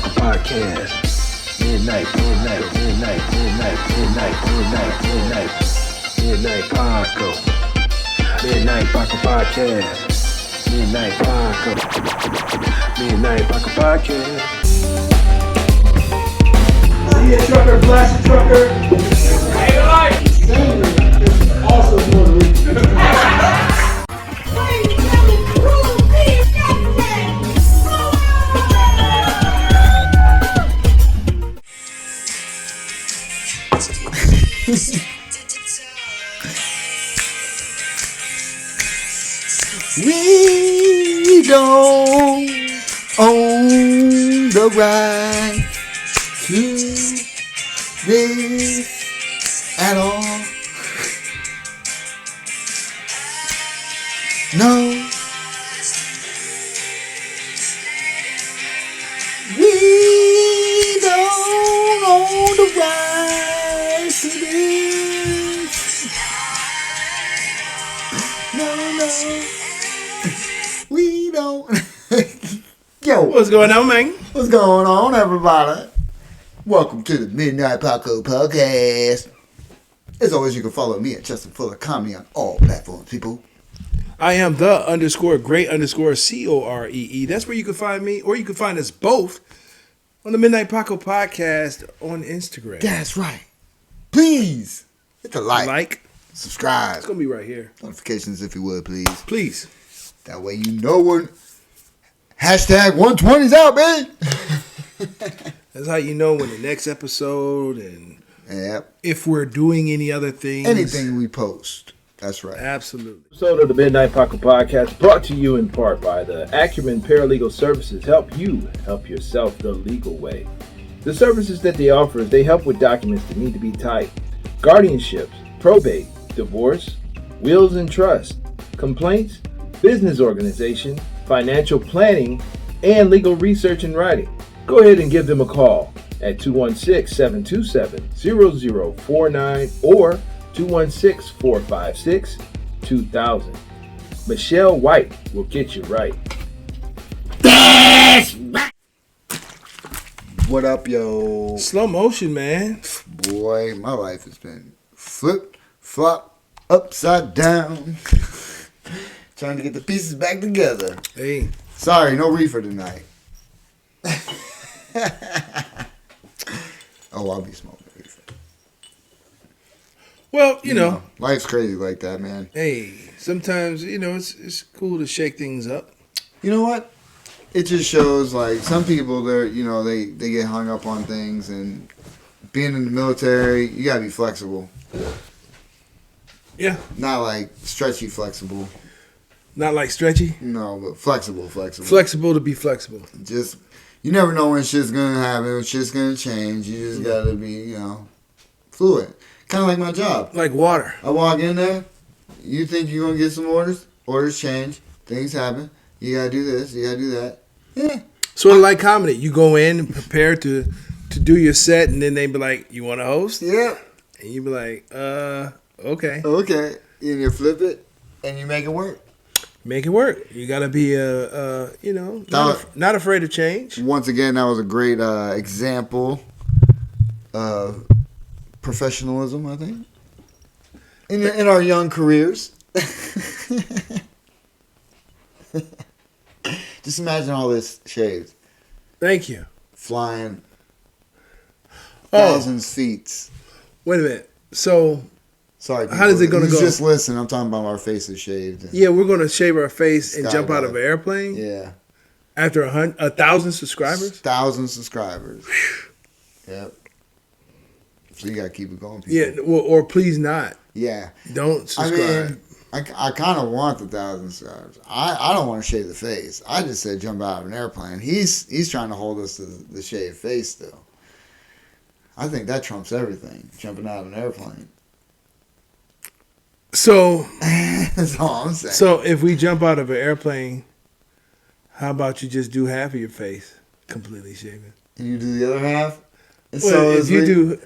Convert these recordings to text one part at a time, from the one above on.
Paco Podcast. Midnight Paco. Midnight Paco Podcast. Midnight Paco Podcast. See a trucker, blast a trucker. Hey, life. Sandra is also Puerto Rican. We don't own the right to this at all. No. We don't own the right to this. No. We don't. Yo. What's going on, man? What's going on, everybody? Welcome to the Midnight Paco Podcast. As always, you can follow me at Justin Fuller Comedy on all platforms, people. I am the _great_COREE. That's where you can find me, or you can find us both on the Midnight Paco Podcast on Instagram. That's right. Please hit the like, subscribe. It's going to be right here. Notifications, if you would, please. Please. That way you know when hashtag 120's out, man. That's how you know when the next episode and Yep. if we're doing any other things. Anything we post. That's right. Absolutely. Episode of the Midnight Paco Podcast brought to you in part by the Acumen Paralegal Services. Help you help yourself the legal way. The services that they offer is they help with documents that need to be typed, guardianships, probate, divorce, wills and trust, complaints, business organization, financial planning, and legal research and writing. Go ahead and give them a call at 216-727-0049 or 216-456-2000. Michelle White will get you right. What up, yo? Slow motion, man. Boy, my life has been flip, flop, upside down. Trying to get the pieces back together. Hey. Sorry, no reefer tonight. Oh, I'll be smoking reefer. Well, you know. Life's crazy like that, man. Hey, sometimes, it's cool to shake things up. You know what? It just shows, like, some people, they get hung up on things, and being in the military, you gotta be flexible. Yeah. Not like stretchy flexible. Not like stretchy? No, but flexible. Flexible to be flexible. Just, you never know when shit's gonna happen, when shit's gonna change. You just gotta be, fluid. Kind of like my job. Like water. I walk in there, you think you're gonna get some orders, orders change, things happen, you gotta do this, you gotta do that. Yeah. Sort of like comedy. You go in prepared to do your set, and then they be like, you want to host? Yeah. And you be like, okay. Okay. And you flip it, and you make it work. Make it work. You got to be, not afraid of change. Once again, that was a great example of professionalism, I think, in our young careers. Just imagine all this shaved. Thank you. Flying thousands feet. Wait a minute. So, sorry, people. How is it going to go? Just listen. I'm talking about our faces shaved. Yeah, we're going to shave our face and jump out of an airplane. Yeah. After 1,000 subscribers. 1,000 subscribers. Yep. So you got to keep it going, people. Yeah. Or please not. Yeah. Don't subscribe. I mean, I kind of want the 1,000 subscribers. I don't want to shave the face. I just said jump out of an airplane. He's trying to hold us to the shaved face still. I think that trumps everything. Jumping out of an airplane. So that's all I'm saying. So if we jump out of an airplane, how about you just do half of your face completely shaven? And you do the other half? And well, so if you do...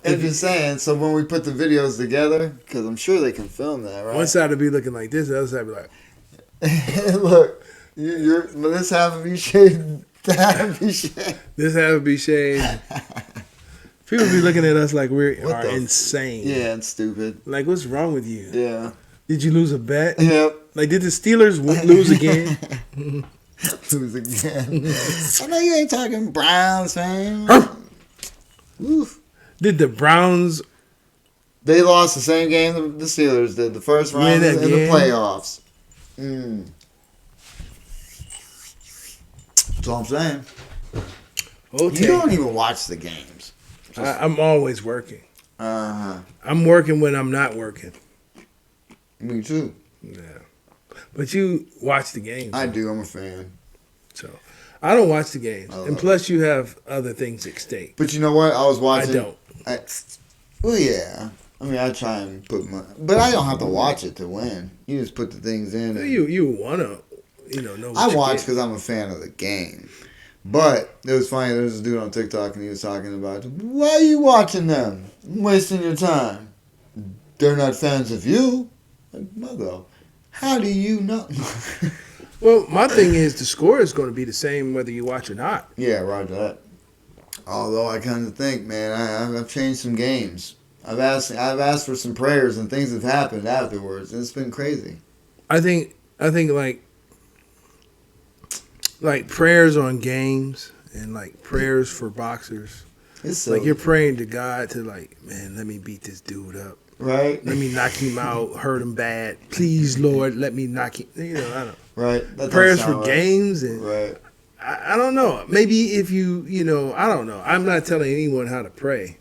I'm just saying, so when we put the videos together, because I'm sure they can film that, right? One side would be looking like this, the other side would be like... Look, this half of you shaved That'd be shit. This has to be shade. People be looking at us like we What are the- insane. Yeah, it's stupid. Like, what's wrong with you? Yeah. Did you lose a bet? Yep. Like, did the Steelers lose again? Lose again. I know you ain't talking Browns, man. Oof. Did the Browns? They lost the same game the Steelers did. The first round Win in the again? playoffs. That's all I'm saying. Okay. You don't even watch the games. I'm always working. Uh-huh. I'm working when I'm not working. Me too. Yeah. But you watch the games. I do. I'm a fan. So I don't watch the games. I love And plus, you have other things at stake. But you know what? I was watching. I don't. Well, yeah. I mean, I try and put my... But I don't have to watch it to win. You just put the things in. And You want to, know what I you watch get. because I'm a fan of the game. But it was funny. There was a dude on TikTok and he was talking about, why are you watching them? I'm wasting your time. They're not fans of you. Like, mother, how do you know? Well, my thing is the score is going to be the same whether you watch or not. Yeah, roger that. Although I kind of think, man, I've changed some games. I've asked for some prayers and things have happened afterwards. It's been crazy. I think like prayers on games and like prayers for boxers. It's silly. Like you're praying to God to like, man, let me beat this dude up. Right? Let me knock him out, hurt him bad. Please, Lord, let me knock him. I don't. Right. That don't Prayers sound for right. games and Right. I don't know. Maybe if I don't know. I'm not telling anyone how to pray,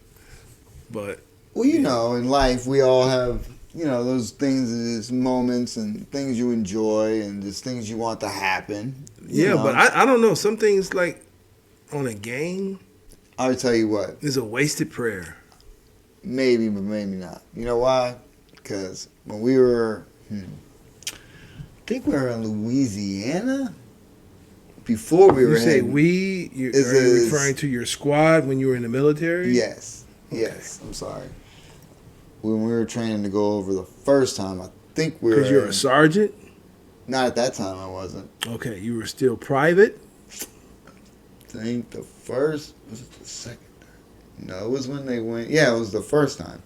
but Well, in life we all have, those things, those moments and things you enjoy and just things you want to happen. yeah. know. But I don't know. Some things like on a game I'll tell you what, is a wasted prayer. maybe, but maybe not. You know why? Because when we were, I think we were in Louisiana before we You were say heading- are you is- referring to your squad when you were in the military? Yes. Yes. I'm sorry. When we were training to go over the first time, I think we were. Because you're a sergeant. Not at that time, I wasn't. Okay, you were still private. I think the first was it the second time? No, it was when they went. Yeah, it was the first time.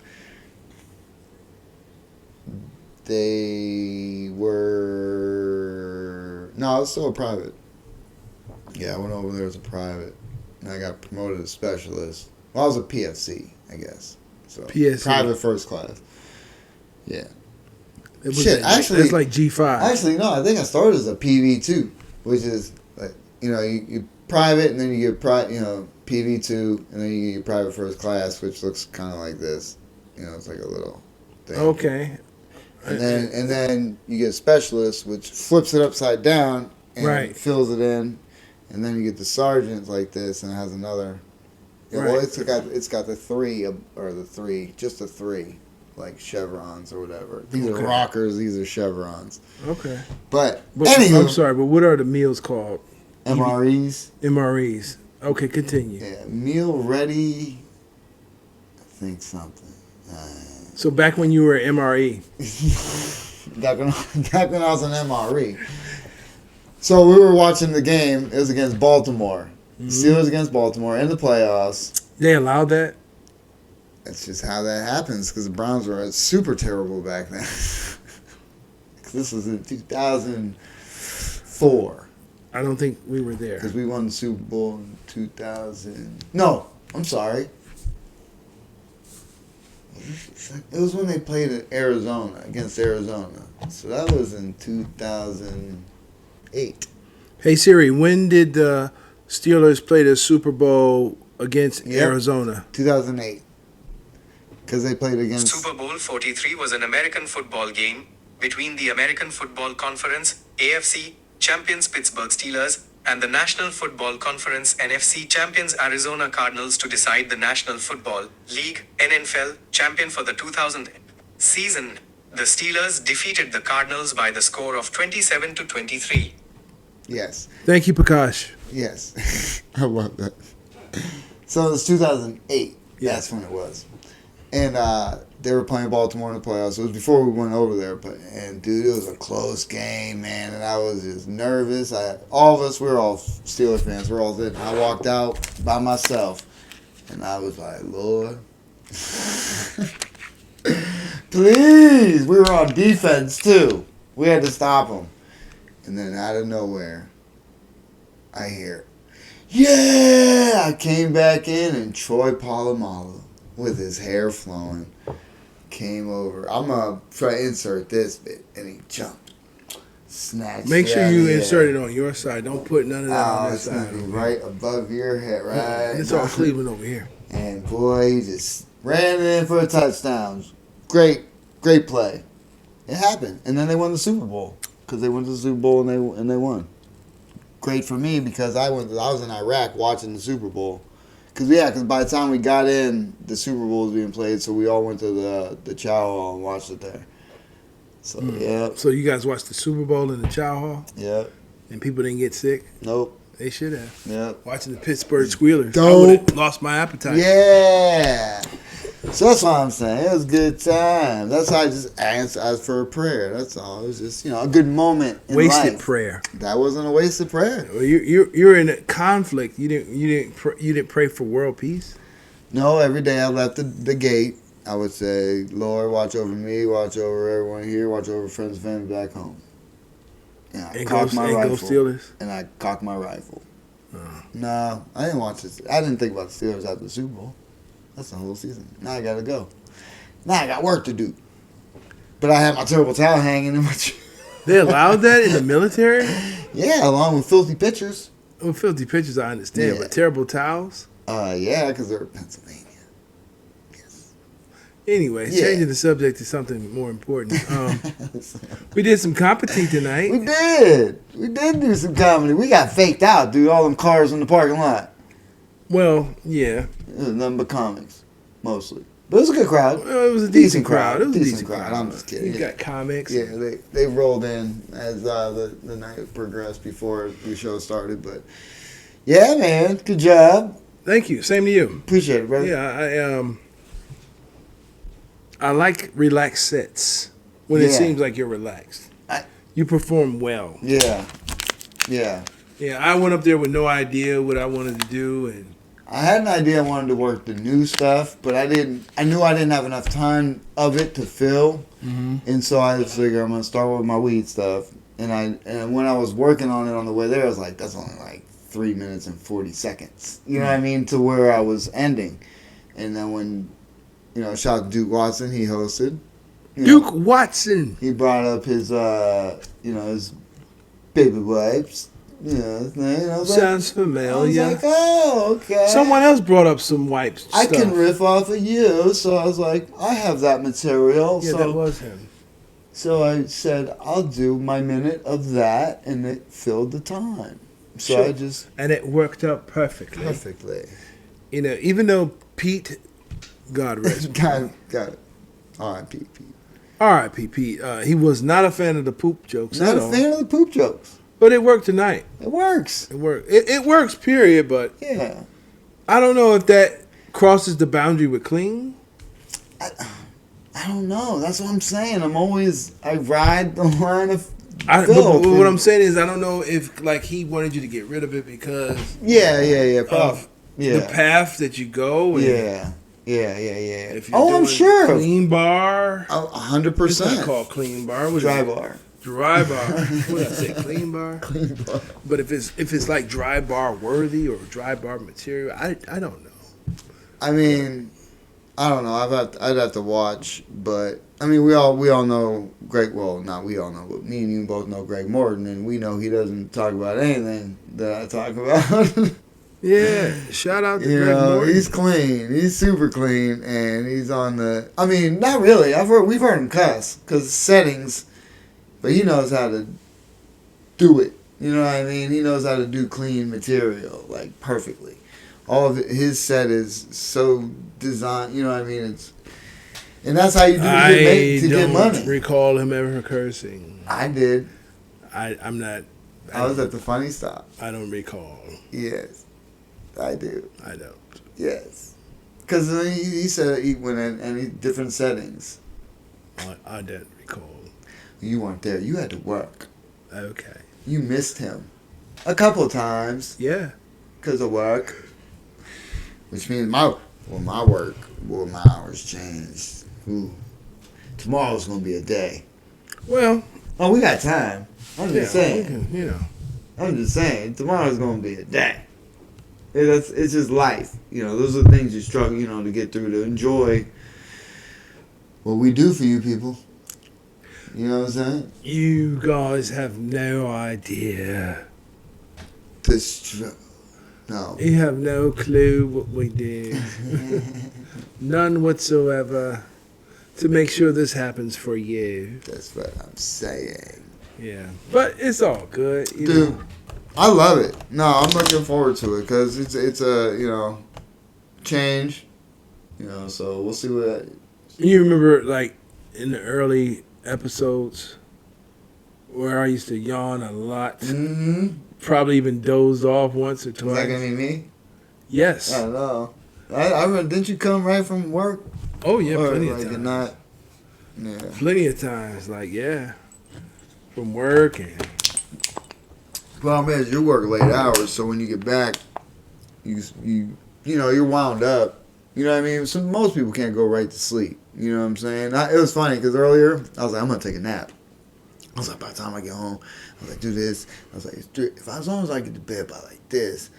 They were no, I was still a private. Yeah, I went over there as a private, and I got promoted as specialist. Well, I was a PFC, I guess. So PFC. private first class. Yeah. It was Shit, like, actually- that's like G5. Actually, no, I think I started as a PV2, which is like you private and then you get PV2 and then you get your private first class, which looks kind of like this. It's like a little thing. Okay. And then you get specialist, which flips it upside down and Right. fills it in, and then you get the sergeant like this, and it has another. Yeah, well, Right. it's got the three just the three, like chevrons or whatever. These Okay. are rockers. These are chevrons. Okay. But But anywho, I'm sorry, but what are the meals called? MREs. MREs. Okay, continue. Yeah, meal ready. I think something. So back when you were MRE, Back when I was an MRE. So we were watching the game. It was against Baltimore. Steelers against Baltimore in the playoffs. they allowed that? That's just how that happens because the Browns were super terrible back then. 'Cause this was in 2004. I don't think we were there. Because we won the Super Bowl in 2000. No, I'm sorry. It was when they played at against Arizona. So that was in 2008. Hey Siri, when did the Steelers play the Super Bowl against Arizona? 2008. Because they played against... Super Bowl 43 was an American football game between the American Football Conference, AFC, champions Pittsburgh Steelers, and the National Football Conference NFC champions Arizona Cardinals to decide the National Football League NFL champion for the 2000 season. The Steelers defeated the Cardinals by the score of 27-23. Yes. Thank you, Prakash. Yes. I love that. So it was 2008. Yeah. That's when it was. And they were playing Baltimore in the playoffs. It was before we went over there. And, dude, it was a close game, man. And I was just nervous. All of us, we were all Steeler fans. We're all there. I walked out by myself. And I was like, Lord, please. We were on defense, too. We had to stop them. And then out of nowhere, I hear, yeah! I came back in, and Troy Polamalu, with his hair flowing, came over. I'm going to try to insert this bit. And he jumped. Snatched Make it sure out you of the insert air. it on your side. Don't put none of that on that It's going side. to be right above your head, right? It's all Cleveland over here. And boy, he just ran in for a touchdown. Great play. It happened. And then they won the Super Bowl. Because they went to the Super Bowl and they won. Great for me because I was in Iraq watching the Super Bowl. Because by the time we got in, the Super Bowl was being played, so we all went to the Chow Hall and watched it there. So, yeah. So you guys watched the Super Bowl in the Chow Hall? Yep. And people didn't get sick? Nope. They should have. Yep. Watching the Pittsburgh Squealers. Dope. I would have lost my appetite. Yeah. So that's what I'm saying. It was a good time. That's how I just asked for a prayer. That's all. It was just, a good moment in Wasted life. prayer. That wasn't a wasted prayer. Well, you're in a conflict. You didn't pray for world peace. No, every day I left the gate, I would say, Lord, watch over me, watch over everyone here, watch over friends and family back home. And I cocked my rifle. Go Steelers. And I cocked my rifle. No, I didn't watch this. I didn't think about the Steelers after the Super Bowl. That's the whole season. Now I gotta go. Now I got work to do. But I had my terrible towel hanging in my They allowed that in the military? Yeah, along with filthy pictures. Well, filthy pictures I understand, Yeah. but terrible towels? Yeah, because they're in Pennsylvania. Yes. Anyway, Yeah. changing the subject to something more important. We did some competing tonight. We did. We did do some comedy. We got faked out, dude. All them cars in the parking lot. Well, yeah. It was nothing but comics, mostly. But it was a good crowd. Well, it was a decent crowd. It was a Decent decent crowd. crowd. I'm just kidding. You Yeah. got comics. Yeah, they rolled in as the night progressed before the show started. But yeah, man, good job. Thank you. Same to you. Appreciate it, brother. Yeah, I like relaxed sets when it Yeah. seems like you're relaxed. You perform well. Yeah, yeah. Yeah, I went up there with no idea what I wanted to do, and I had an idea I wanted to work the new stuff, but I knew I didn't have enough time of it to fill, and so I just figured I'm gonna start with my weed stuff. And when I was working on it on the way there, I was like, that's only like 3 minutes and 40 seconds. You know what I mean? To where I was ending, and then when shout out to Duke Watson, he hosted. Duke Watson. He brought up his his baby wipes. His name. I was Sounds like, familiar. I was like, oh, okay. Someone else brought up some wipes. I stuff. can riff off of you, so I was like, I have that material. Yeah, so, that was him. So I said, I'll do my minute of that, and it filled the time. So Sure. I just And it worked out perfectly. perfectly Even though Pete, God rest, got it. R.I.P. Pete. R.I.P. Pete, he was not a fan of the poop jokes Not at a all. fan of the poop jokes. But it worked tonight. It works. It worked. It works, period. But Yeah. I don't know if that crosses the boundary with clean. I don't know. That's what I'm saying. I ride the line of But filth. what I'm saying is, I don't know if he wanted you to get rid of it because Yeah. Probably. of Yeah. the path that you go. And Yeah. If you're Oh, I'm doing sure. Clean bar. Oh, It's 100%. not called clean bar. What is Dry it? bar. Dry bar. What did I say? Clean bar. Clean bar. But if it's like dry bar worthy or dry bar material, I don't know. I mean, I don't know. I'd have to watch, but I mean, we all know Greg. Well, not we all know, but me and you both know Greg Morton, and we know he doesn't talk about anything that I talk about. Yeah, shout out to You Greg know, Morton. he's clean. He's super clean, and he's on the. I mean, not really. We've heard him cuss because settings, but he knows how to do it. You know what I mean? He knows how to do clean material like perfectly. All of his set is so designed. You know what I mean? And that's how you do it to get money. don't recall him ever cursing. I did. I'm not. I was at the funny stop. I don't recall. Yes, I do. I don't. Yes. Because he said he went in any different settings. I don't recall. You weren't there. You had to work. Okay. You missed him a couple of times Yeah. because of work. Which means my hours changed. Ooh. Tomorrow's going to be a day. Well, Oh, we got time. I'm just saying. we can, I'm just saying. Tomorrow's going to be a day. It's just life. Those are the things you struggle, to get through, to enjoy what we do for you people. You know what I'm saying? You guys have no idea. No. You have no clue what we do. None whatsoever. To make sure this happens for you. That's what I'm saying. Yeah. But it's all good. You Dude, know. I love it. No, I'm looking forward to it because it's a, change. So we'll see what... You remember, like, in the early episodes where I used to yawn a lot? Mm-hmm. Probably even dozed off once or Is twice. that going to be me? Yes. I don't know. I remember, didn't you come right from work? Oh, yeah, Or, plenty of like, times. not... Yeah. Plenty of times, like, yeah. From work and... Problem is, you work late hours, so when you get back, you're wound up. You know what I mean? Most people can't go right to sleep. You know what I'm saying? It was funny because earlier I was like, I'm gonna take a nap. I was like, by the time I get home, I was like, do this. I was like, as long as I get to bed by like this,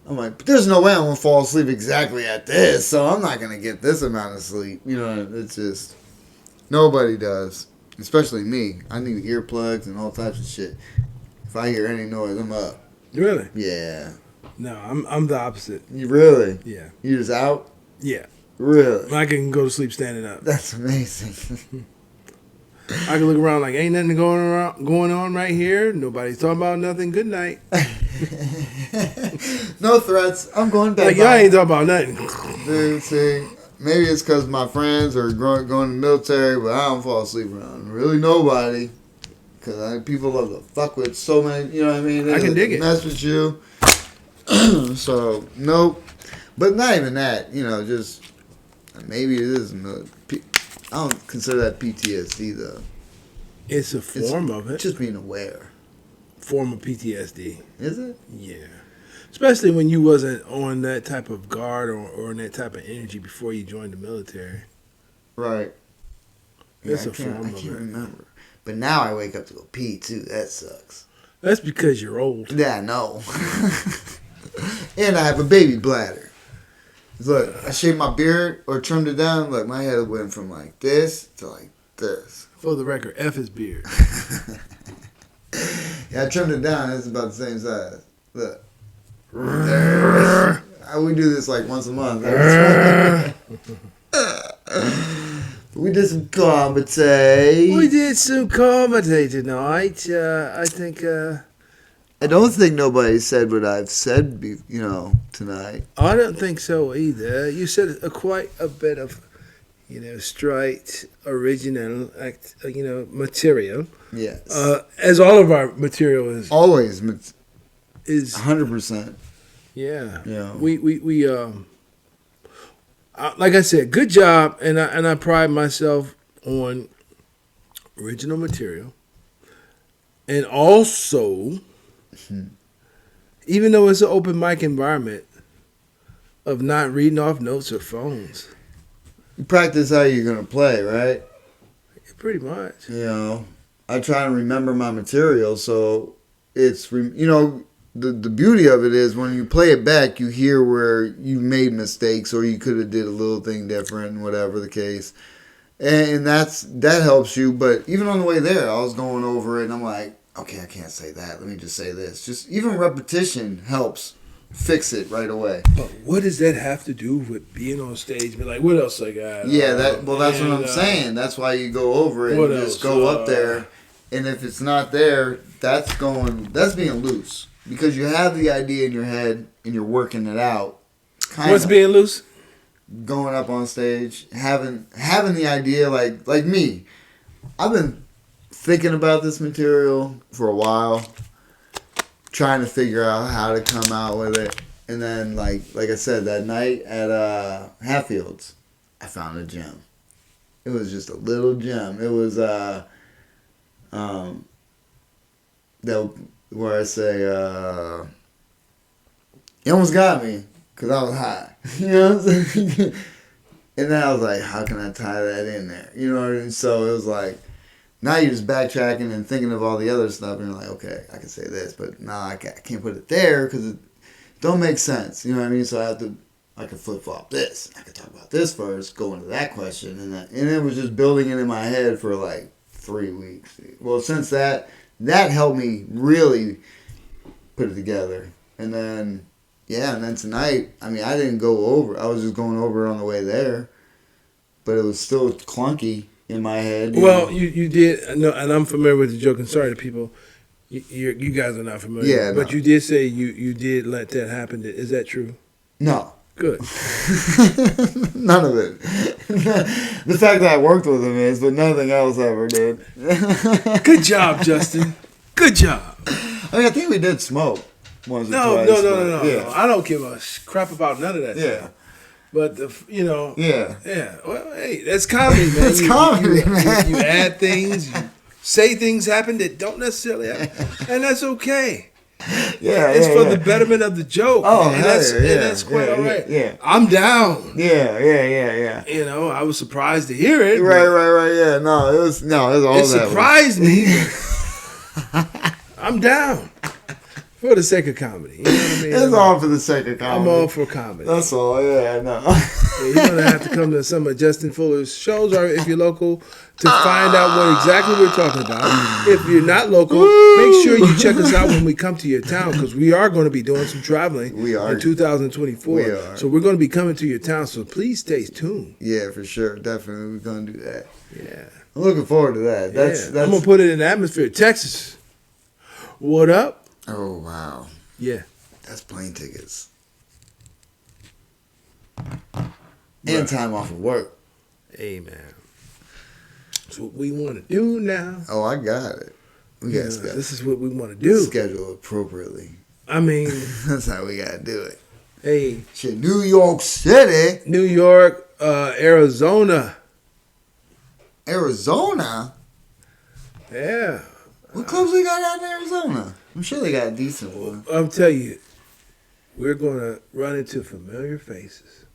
I'm like, but there's no way I'm gonna fall asleep exactly at this, so I'm not gonna get this amount of sleep. It's just nobody does, especially me. I need earplugs and all types of shit. If I hear any noise, I'm up. Really? Yeah. No, I'm the opposite. You really? Yeah. You just out? Yeah. Really? I can go to sleep standing up. That's amazing. I can look around like ain't nothing going on right here. Nobody's talking about nothing. Good night. No threats. I'm going back. Like y'all ain't talking about nothing. Dude, see, maybe it's because my friends are going to the military, but I don't fall asleep around really nobody. Because people love to fuck with so many, you know what I mean? I can dig it. Mess with you. So, nope. But not even that, just maybe it is. I don't consider that PTSD, though. It's a form of it. Just being aware. Form of PTSD. Is it? Yeah. Especially when you wasn't on that type of guard or in that type of energy before you joined the military. Right. It's I a form can't of it. remember. But now I wake up to go pee, too. That sucks. That's because you're old. Yeah, I know. And I have a baby bladder. Look, I shaved my beard or trimmed it down. Look, my head went from like this to like this. For the record, F is beard. Yeah, I trimmed it down. It's about the same size. Look. We do this like once a month. We did some comedy. We did some comedy tonight. I think... I don't think nobody said what I've said, tonight. I don't think so either. You said quite a bit of, straight, original, material. Yes. As all of our material is. Always. Is 100%. Yeah. Yeah. We like I said, good job, and I pride myself on original material, and also, even though it's an open mic environment, of not reading off notes or phones. You practice how you're going to play, right? Pretty much. I try to remember my material, so it's, the beauty of it is when you play it back, you hear where you made mistakes or you could have did a little thing different, whatever the case. And that helps you. But even on the way there, I was going over it and I'm like, okay, I can't say that. Let me just say this. Just even repetition helps fix it right away. But what does that have to do with being on stage? Be like, what else I got? Yeah, that's what I'm saying. That's why you go over it and just go up there. And if it's not there, that's being loose. Because you have the idea in your head and you're working it out. What's being loose? Going up on stage, having the idea like me. I've been thinking about this material for a while, trying to figure out how to come out with it. And then, like I said, that night at Hatfields, I found a gem. It was just a little gem. It was that where I say it almost got me because I was high. You know what I'm saying? And then I was like, how can I tie that in there? You know what I mean? So it was like, now you're just backtracking and thinking of all the other stuff, and you're like, okay, I can say this, but no, I can't put it there because it don't make sense. You know what I mean? So I could flip flop this. I could talk about this first, go into that question, and it was just building it in my head for like 3 weeks. Well, since that helped me really put it together, and then tonight, I mean, I didn't go over. I was just going over it on the way there, but it was still clunky in my head. Well, you did, no, and I'm familiar with the joke, and sorry to people, you guys are not familiar. Yeah, but no. you did say you did let that happen. Is that true? No. Good. None of it. The fact that I worked with him is, but nothing else ever did. Good job, Justin. Good job. I mean, I think we did smoke once or No. twice. but No. I don't give a crap about none of that Yeah. stuff. But, Yeah. Well, hey, that's comedy, man. It's comedy, man. You add things, you say things happen that don't necessarily happen, and that's okay. Yeah. It's for the betterment of the joke. Oh, and that's hell yeah, and that's quite yeah, all right. yeah. I'm down. Yeah. I was surprised to hear it. Right. Yeah. No, it was all It that. surprised me. I'm down for the sake of comedy. You know what I mean? It's all for the sake of comedy. I'm all for comedy. That's all. Yeah, I know. Yeah, you're gonna have to come to some of Justin Fuller's shows, or if you're local, to find out what exactly we're talking about. If you're not local, make sure you check us out when we come to your town, because we are going to be doing some traveling. We are. In 2024. We are. So we're going to be coming to your town. So please stay tuned. Yeah, for sure. Definitely, we're gonna do that. Yeah. I'm looking forward to that. That's. I'm gonna put it in the atmosphere. Texas. What up? Oh wow. Yeah. That's plane tickets. And time off of work. Hey man. That's what we want to do now. Oh, I got it. We got to This is what we want to do. schedule appropriately. I mean, That's how we got to do it. hey, Shit, New York City, New York, Arizona. Arizona. Yeah. What clubs we got out in Arizona? I'm sure they got a decent one. I'll tell you, we're going to run into familiar faces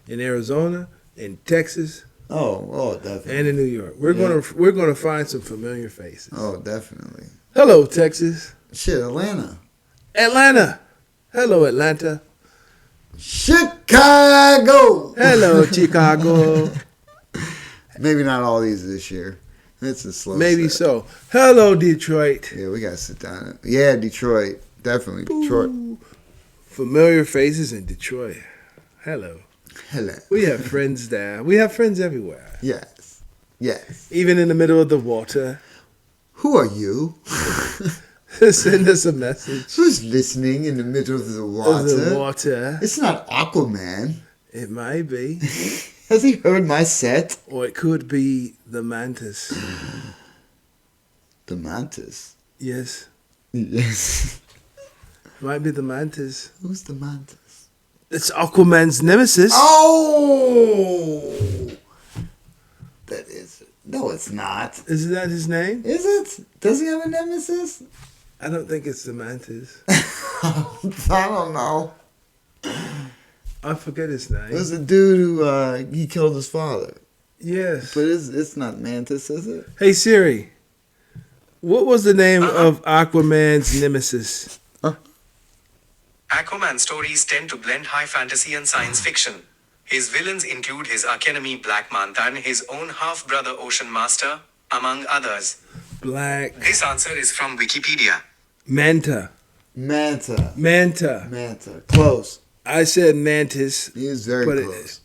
in Arizona, in Texas, Oh, definitely. and in New York. We're going to find some familiar faces. Oh, definitely. Hello, Texas. Shit, Atlanta. Atlanta. Hello, Atlanta. Chicago. Hello, Chicago. Maybe not all these this year. It's a slow Maybe step. so. Hello, Detroit. Yeah, we got to sit down. Yeah, Detroit. Definitely Detroit. Ooh. Familiar faces in Detroit. Hello. Hello. We have friends there. We have friends everywhere. Yes. Even in the middle of the water. Who are you? Send us a message. Who's listening in the middle of the water? Of the water. It's not Aquaman. It might be. Has he heard my set? Or it could be the mantis. The mantis. Yes. Yes. Might be the mantis. Who's the mantis? It's Aquaman's nemesis. Oh! That is it. No, it's not. Isn't that his name? Is it? Does he have a nemesis? I don't think it's the mantis. I don't know. I forget his It name. was a dude who he killed his father. Yes. But it's not Mantis, is it? Hey Siri, what was the name of Aquaman's nemesis? Aquaman stories tend to blend high fantasy and science fiction. His villains include his archenemy Black Manta and his own half-brother Ocean Master, among others. Black This answer is from Wikipedia. Manta. Manta. Manta. Manta. Close. I said mantis, He was very But close.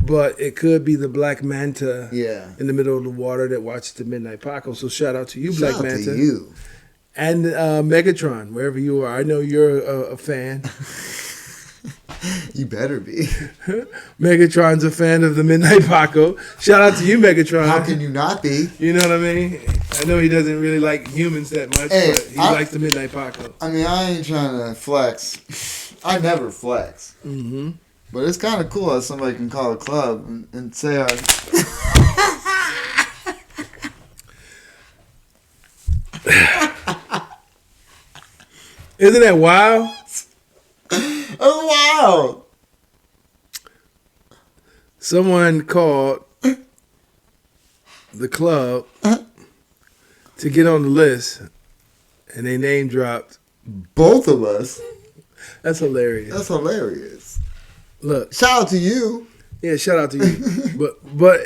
but it could be the black manta Yeah. in the middle of the water that watches the Midnight Paco. So shout out to you, Shout Black out Manta. to you. And Megatron, wherever you are. I know you're a fan. You better be. Megatron's a fan of the Midnight Paco. Shout out to you, Megatron. How can you not be? You know what I mean? I know he doesn't really like humans that much, Hey, but he likes the Midnight Paco. I mean, I ain't trying to flex, I never flex. Mm-hmm. But it's kind of cool how somebody can call a club and say, Isn't that wild? "Oh wow!" Someone called the club to get on the list, and they name dropped. Both of us. That's hilarious. That's hilarious. Look, Shout out to you. yeah, shout out to you. but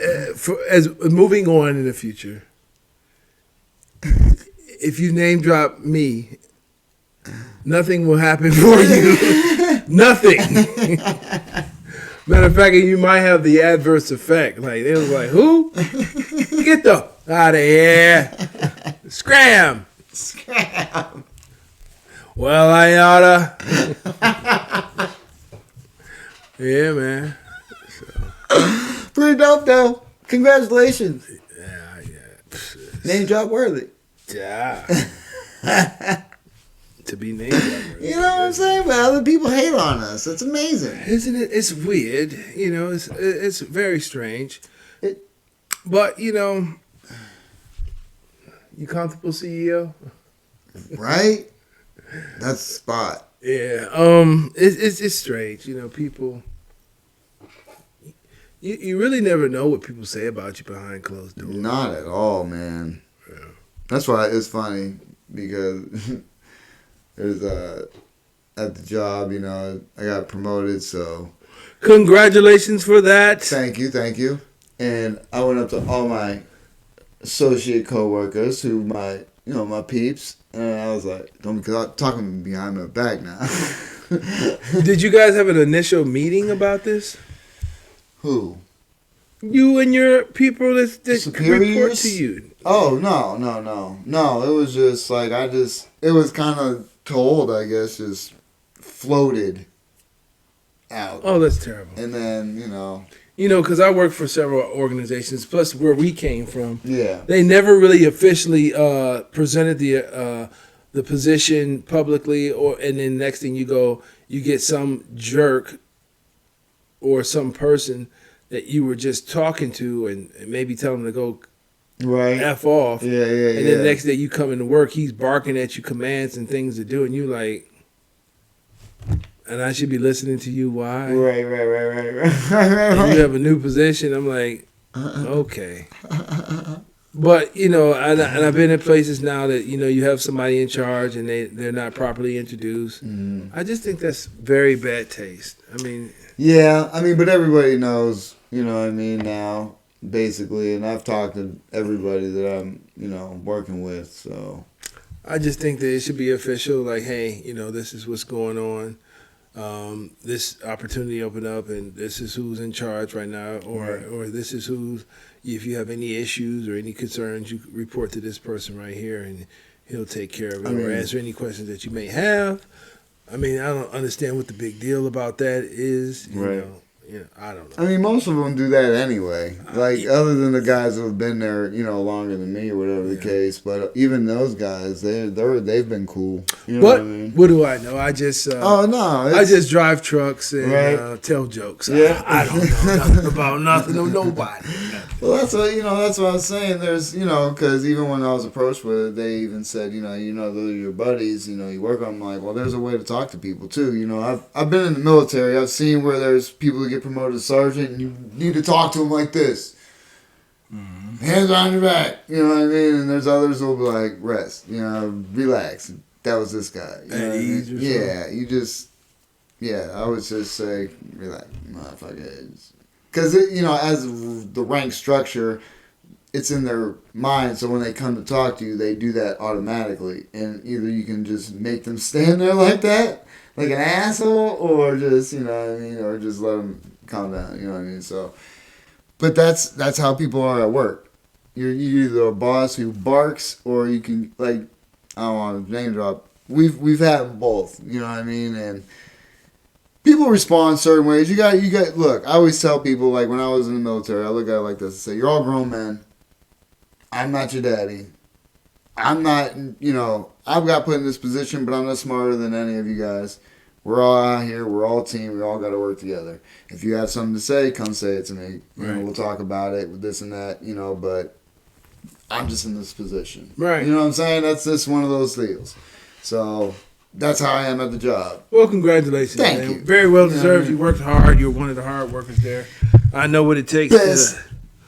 as moving on in the future, if you name drop me, nothing will happen for you. Nothing. Matter of fact, you might have the adverse effect. Like it was like, who? Get the out of here. Scram. Scram. Well, I oughta. Yeah, man. Pretty dope though. Congratulations. Yeah. Name drop worthy. Yeah. To be named that way. You know what I'm saying? But other people hate on us. It's amazing. Isn't it? It's weird. You know, it's very strange. It- But, you know, you comfortable, CEO? Right? That's the spot. Yeah. It's strange. You know, people. You really never know what people say about you behind closed doors. Not at all, man. Yeah. That's why it's funny because there's at the job, you know, I got promoted, so Congratulations for that. thank you. And I went up to all my associate coworkers who my peeps, and I was like, don't be talking behind my back now. Did you guys have an initial meeting about this? Who? You and your people that report Superiors? to you. Oh, no. No, it was just like, it was kind of told, I guess, just floated out. Oh, that's terrible. And then, you know, Because I work for several organizations, plus where we came from. yeah. They never really officially presented the position publicly, and then next thing you get some jerk or some person that you were just talking to and maybe tell them to go Right. F off. Yeah. And then the next day you come into work, he's barking at you commands and things to do, and you like, and I should be listening to you. Why? Right. And you have a new position. I'm like, okay. But, and I've been in places now that, you have somebody in charge and they're not properly introduced. Mhm. I just think that's very bad taste. I mean, Yeah, but everybody knows, now, basically, and I've talked to everybody that I'm, working with, so. I just think that it should be official, like, hey, this is what's going on. This opportunity opened up, and this is who's in charge right now, or this is who's. If you have any issues or any concerns, you report to this person right here, and he'll take care of it or answer any questions that you may have. I don't understand what the big deal about that is. Right. I don't know. Most of them do that anyway. Like, other than the guys who have been there, longer than me or whatever the case. But even those guys, they've been cool. You know what I mean? What do I know? I just I just drive trucks and tell jokes. Yeah. I don't know nothing about nothing or nobody. Well, that's what I was saying. There's, because even when I was approached with it, they even said, those are your buddies, you work on them. Like, well, there's a way to talk to people too. I've been in the military. I've seen where there's people who get promoted to sergeant, and you need to talk to them like this. Mm-hmm. Hands on your back. You know what I mean? And there's others who'll be like, rest. Relax. That was this guy. You know what I mean? Yeah, you just, I would just say, relax, motherfucker. Because, as the rank structure, it's in their mind, so when they come to talk to you, they do that automatically. And either you can just make them stand there like that, like an asshole, or just, or just let them calm down, you know what I mean? So, but that's how people are at work. You're either a boss who barks, or you can, like, I don't want to name drop. We've had both, you know what I mean? And people respond certain ways. You got. Look, I always tell people, like, when I was in the military, I look at it like this and say, you're all grown men. I'm not your daddy. I'm not, I've got put in this position, but I'm not smarter than any of you guys. We're all out here. We're all a team. We all got to work together. If you have something to say, come say it to me. You know, we'll talk about it with this and that, you know, but I'm just in this position. Right. You know what I'm saying? That's just one of those deals. So that's how I am at the job. Well, congratulations. Thank man. you. Very well deserved. You worked hard. You're one of the hard workers there. I know what it takes Best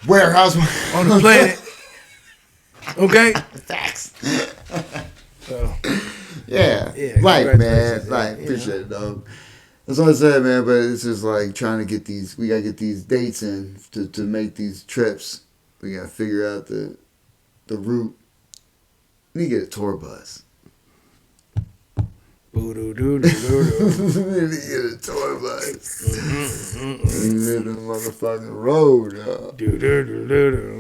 warehouse on the planet. Okay? Facts. So, Yeah. Like, man. Like, appreciate it, dog. That's what I said, man. But it's just like trying to get these. We gotta get these dates in to make these trips. We gotta figure out the route. We need to get a tour bus. We need to get a tour bus. We live in the motherfucking road.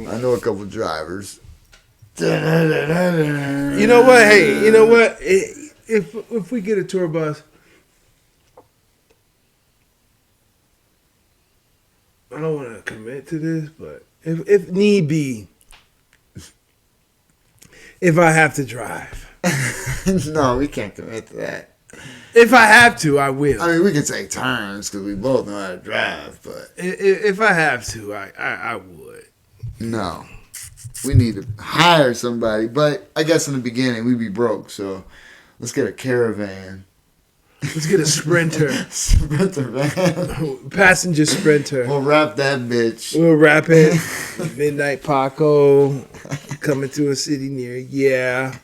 I know a couple drivers. You know what? Hey, you know what? If we get a tour bus, I don't want to commit to this, but if need be, if I have to drive. No, we can't commit to that. If I have to, I will. I mean, we can take turns because we both know how to drive, but If I have to, I would. no. We need to hire somebody, but I guess in the beginning we'd be broke, so let's get a caravan. Let's get a Sprinter. Sprinter van. Passenger Sprinter. We'll wrap that bitch. We'll wrap it. Midnight Paco coming to a city near. Yeah,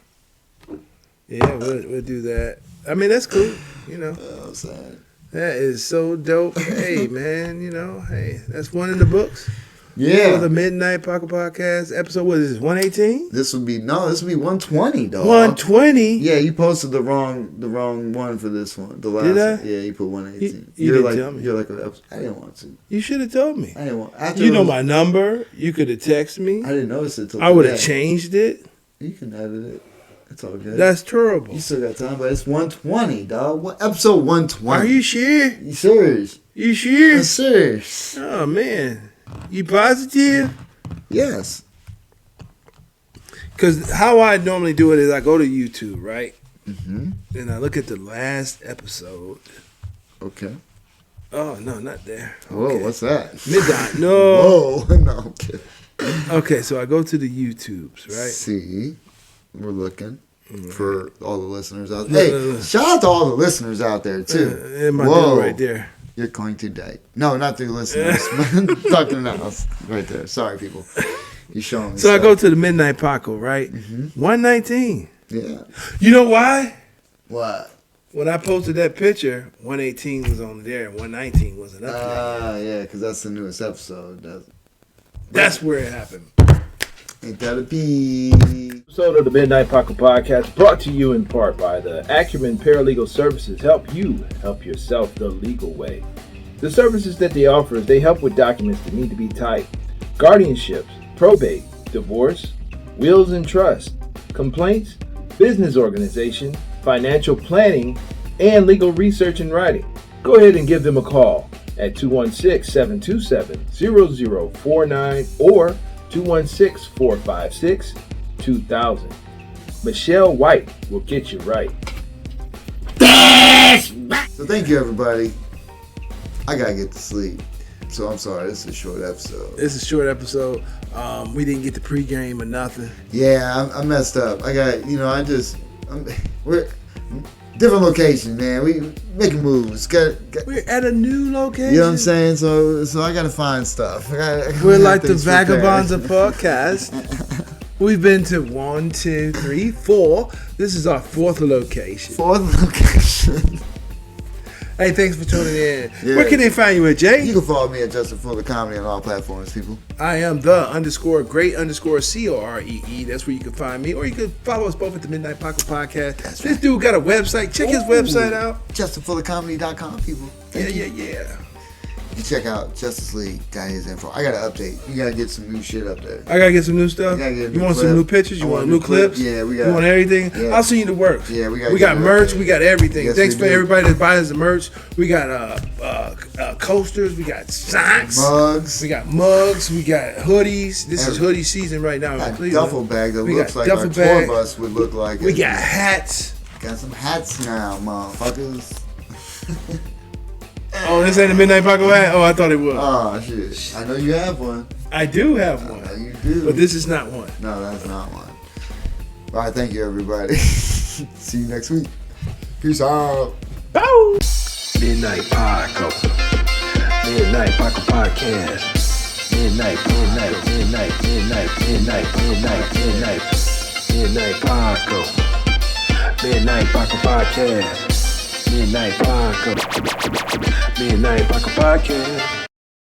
we'll do that. I mean, that's cool. You know, I'm saying. that is so dope. Hey, man, you know, hey, that's one in the books. Yeah. For the Midnight Paco podcast episode. What is this? 118. This would be 120, dog. 120. Yeah, you posted the wrong one for this one. The last Did I? one. Yeah, you put 118. You didn't tell me. You're like I didn't want to. You should have told me. I didn't want. After You it know was- my number. You could have texted me. I didn't notice it till I would have today. changed it. You can edit it. It's all good. That's terrible. You still got time, but it's 120, dog. What episode 120? Are you sure? You serious? You sure? I'm serious. Oh man, you positive? Yes. Because how I normally do it is I go to YouTube, right? Mm-hmm. And I look at the last episode. Okay. Oh no, not there. Whoa, Okay. what's that? Midnight. No. Whoa, no, I'm kidding. Okay, so I go to the YouTubes, right? See, we're looking for all the listeners out No, there. no, Hey, no. shout out to all the listeners out there too. In my Whoa. deal right there. You're going to die. No, not through listeners. Talking to us right there. Sorry, people. You're showing me. So I stuff. go to the Midnight Paco, right? Mm-hmm. 119. Yeah. You know why? What? When I posted that picture, 118 was on there and 119 wasn't up there. Yeah, because that's the newest episode. That's where it happened. Ain't that a pee? Episode of the Midnight Paco podcast brought to you in part by the Acumen Paralegal Services. Help you help yourself the legal way. The services that they offer is they help with documents that need to be typed, guardianships, probate, divorce, wills and trust, complaints, business organization, financial planning, and legal research and writing. Go ahead and give them a call at 216-727-0049 or 216-456-2000. Michelle White will get you right. So thank you, everybody. I gotta get to sleep. So I'm sorry, this is a short episode. It's a short episode. We didn't get the pregame or nothing. Yeah, I messed up. We're different location, man. We making moves. We're at a new location. You know what I'm saying? So I gotta find stuff. We're like the Vagabonds of podcast. We've been to 1, 2, 3, 4. This is our fourth location. Fourth location. Hey, thanks for tuning in. Yeah. Where can they find you at, Jay? You can follow me at Justin Fuller Comedy on all platforms, people. I am the_great_COREE. That's where you can find me. Or you can follow us both at the Midnight Paco Podcast. This dude got a website. Check his website out. JustinFullerComedy.com, people. Yeah. You check out Justice League. Got his info. I gotta update. You gotta get some new shit up there. I gotta get some new stuff. You gotta get a You new want some clip. new pictures? You I want want a new new clip. clips? Yeah, we You got- want everything? Yeah. I'll send you the works. Yeah, we gotta We get got it up merch. there. We got everything. Yes, Thanks we for do. everybody that buys the merch. We got coasters. We got socks. Mugs. We got mugs. We got hoodies. This is Everything. hoodie season right now. in Got a Cleveland. duffel bag that We looks got like our duffel tour bag. bus would look like. We got hats. Got some hats now, motherfuckers. Oh, this ain't a Midnight Paco hat? Oh, I thought it was. Oh shit! I know you have one. I do have I know one, you do. but this is not one. No, that's not one. All right, thank you, everybody. See you next week. Peace out. Midnight Paco. Midnight Paco Podcast. Midnight Paco. Midnight Paco Podcast. Midnight Paco. Midnight Paco Podcast.